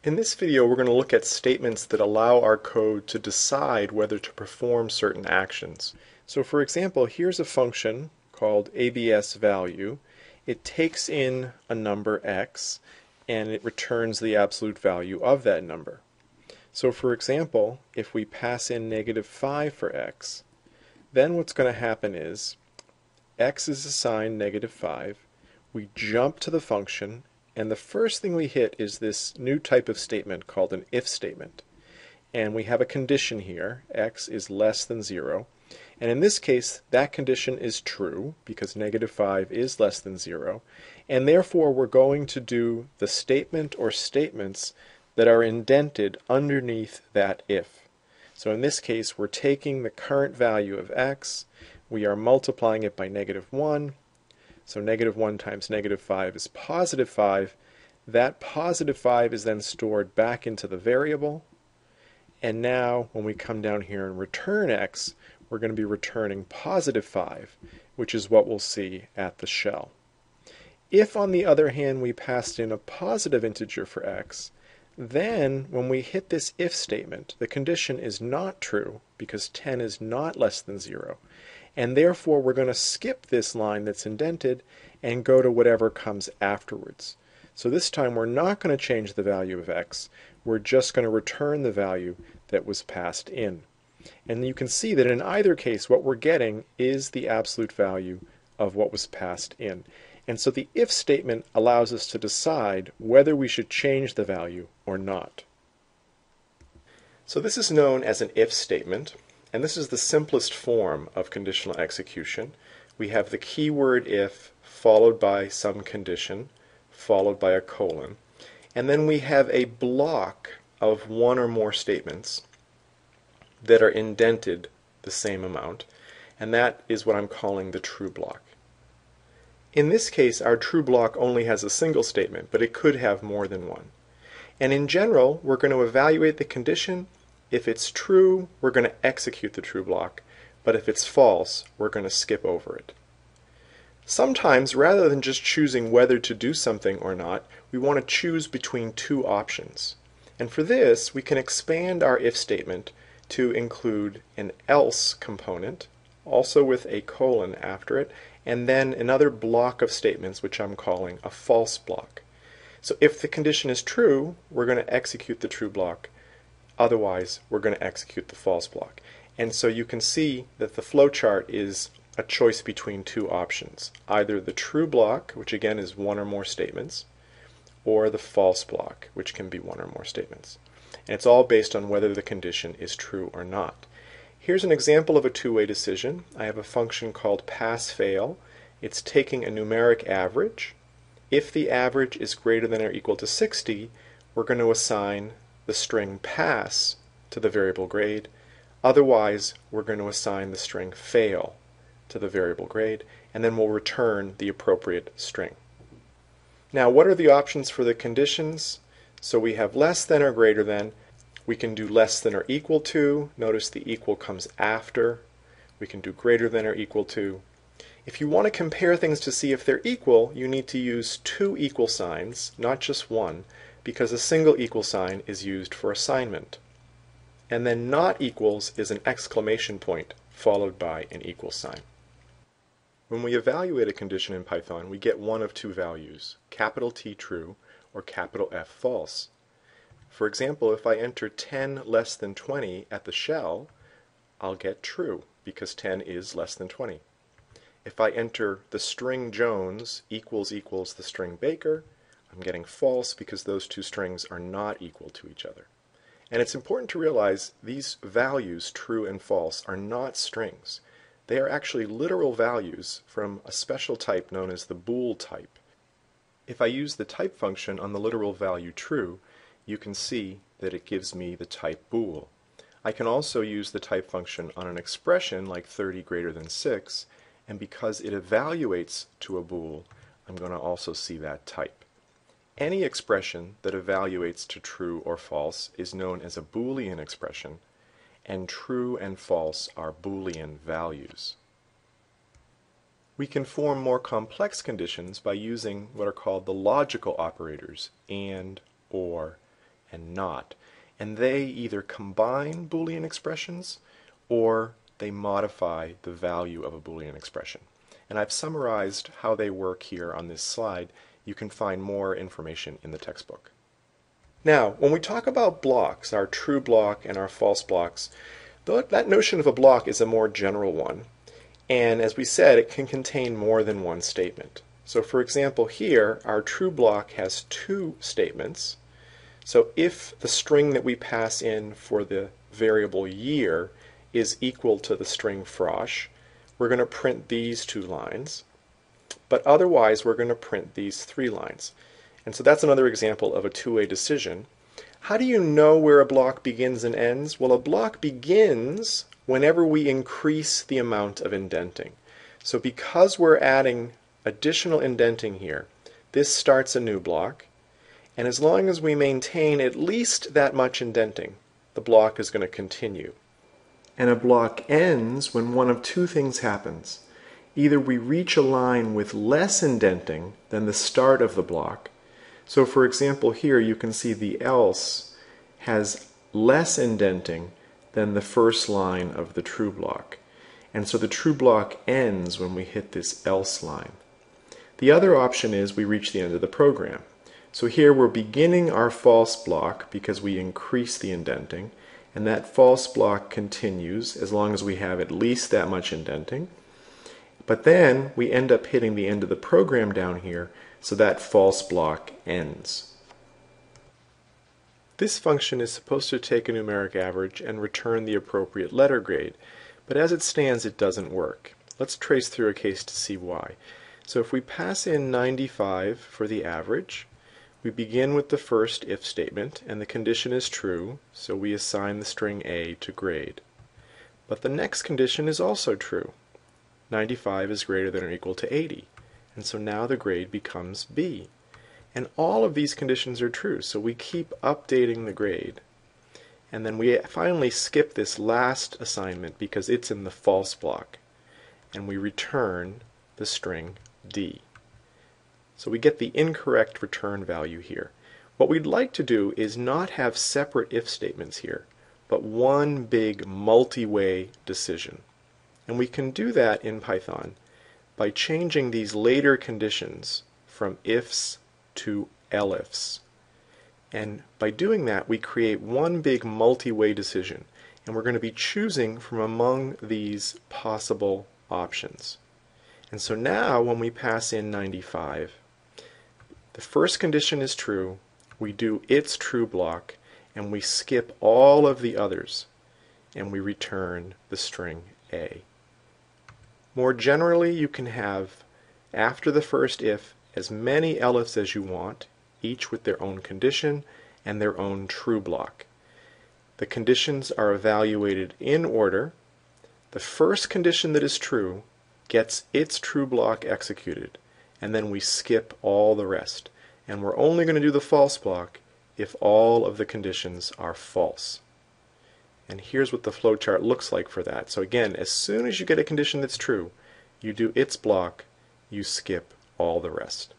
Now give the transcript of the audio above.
In this video, we're going to look at statements that allow our code to decide whether to perform certain actions. So for example, here's a function called abs value. It takes in a number x and it returns the absolute value of that number. So for example, if we pass in -5 for x, then what's going to happen is x is assigned -5, we jump to the function, and the first thing we hit is this new type of statement called an if statement. And we have a condition here, x is less than 0. And in this case, that condition is true because -5 is less than 0. And therefore, we're going to do the statement or statements that are indented underneath that if. So in this case, we're taking the current value of x, we are multiplying it by -1. So -1 times -5 is +5. That +5 is then stored back into the variable. And now when we come down here and return x, we're going to be returning +5, which is what we'll see at the shell. If on the other hand we passed in a positive integer for x, then when we hit this if statement, the condition is not true because 10 is not less than 0. And therefore we're going to skip this line that's indented and go to whatever comes afterwards. So this time we're not going to change the value of x, we're just going to return the value that was passed in. And you can see that in either case what we're getting is the absolute value of what was passed in. And so the if statement allows us to decide whether we should change the value or not. So this is known as an if statement. And this is the simplest form of conditional execution. We have the keyword if followed by some condition, followed by a colon. And then we have a block of one or more statements that are indented the same amount. And that is what I'm calling the true block. In this case, our true block only has a single statement, but it could have more than one. And in general, we're going to evaluate the condition. If it's true, we're going to execute the true block, but if it's false, we're going to skip over it. Sometimes, rather than just choosing whether to do something or not, we want to choose between two options. And for this, we can expand our if statement to include an else component, also with a colon after it, and then another block of statements, which I'm calling a false block. So if the condition is true, we're going to execute the true block. Otherwise, we're going to execute the false block. And so you can see that the flowchart is a choice between two options. Either the true block, which again is one or more statements, or the false block, which can be one or more statements. And it's all based on whether the condition is true or not. Here's an example of a two-way decision. I have a function called pass-fail. It's taking a numeric average. If the average is greater than or equal to 60, we're going to assign the string pass to the variable grade. Otherwise, we're going to assign the string fail to the variable grade, and then we'll return the appropriate string. Now, what are the options for the conditions? So we have less than or greater than. We can do less than or equal to. Notice the equal comes after. We can do greater than or equal to. If you want to compare things to see if they're equal, you need to use two equal signs, not just one, because a single equal sign is used for assignment. And then not equals is an exclamation point followed by an equal sign. When we evaluate a condition in Python, we get one of two values, capital T true or capital F false. For example, if I enter 10 less than 20 at the shell, I'll get true because 10 is less than 20. If I enter the string Jones equals the string Baker, I'm getting false because those two strings are not equal to each other. And it's important to realize these values, true and false, are not strings. They are actually literal values from a special type known as the bool type. If I use the type function on the literal value true, you can see that it gives me the type bool. I can also use the type function on an expression like 30 greater than 6, and because it evaluates to a bool, I'm going to also see that type. Any expression that evaluates to true or false is known as a Boolean expression, and true and false are Boolean values. We can form more complex conditions by using what are called the logical operators, and, or, and not. And they either combine Boolean expressions or they modify the value of a Boolean expression. And I've summarized how they work here on this slide. You can find more information in the textbook. Now, when we talk about blocks, our true block and our false blocks, that notion of a block is a more general one. And as we said, it can contain more than one statement. So for example, here, our true block has two statements. So if the string that we pass in for the variable year is equal to the string frosh, we're going to print these two lines. But otherwise, we're going to print these three lines. And so that's another example of a two-way decision. How do you know where a block begins and ends? Well, a block begins whenever we increase the amount of indenting. So because we're adding additional indenting here, this starts a new block. And as long as we maintain at least that much indenting, the block is going to continue. And a block ends when one of two things happens. Either we reach a line with less indenting than the start of the block. So for example, here you can see the else has less indenting than the first line of the true block. And so the true block ends when we hit this else line. The other option is we reach the end of the program. So here we're beginning our false block because we increase the indenting, and that false block continues as long as we have at least that much indenting. But then we end up hitting the end of the program down here, so that false block ends. This function is supposed to take a numeric average and return the appropriate letter grade, but as it stands it doesn't work. Let's trace through a case to see why. So if we pass in 95 for the average, we begin with the first if statement, and the condition is true, so we assign the string A to grade. But the next condition is also true. 95 is greater than or equal to 80, and so now the grade becomes B. And all of these conditions are true, so we keep updating the grade. And then we finally skip this last assignment because it's in the false block, and we return the string D. So we get the incorrect return value here. What we'd like to do is not have separate if statements here, but one big multi-way decision. And we can do that in Python by changing these later conditions from ifs to elifs. And by doing that, we create one big multi-way decision. And we're going to be choosing from among these possible options. And so now when we pass in 95, the first condition is true, we do its true block, and we skip all of the others, and we return the string A. More generally, you can have, after the first if, as many elifs as you want, each with their own condition and their own true block. The conditions are evaluated in order. The first condition that is true gets its true block executed, and then we skip all the rest. And we're only going to do the false block if all of the conditions are false. And here's what the flowchart looks like for that. So again, as soon as you get a condition that's true, you do its block, you skip all the rest.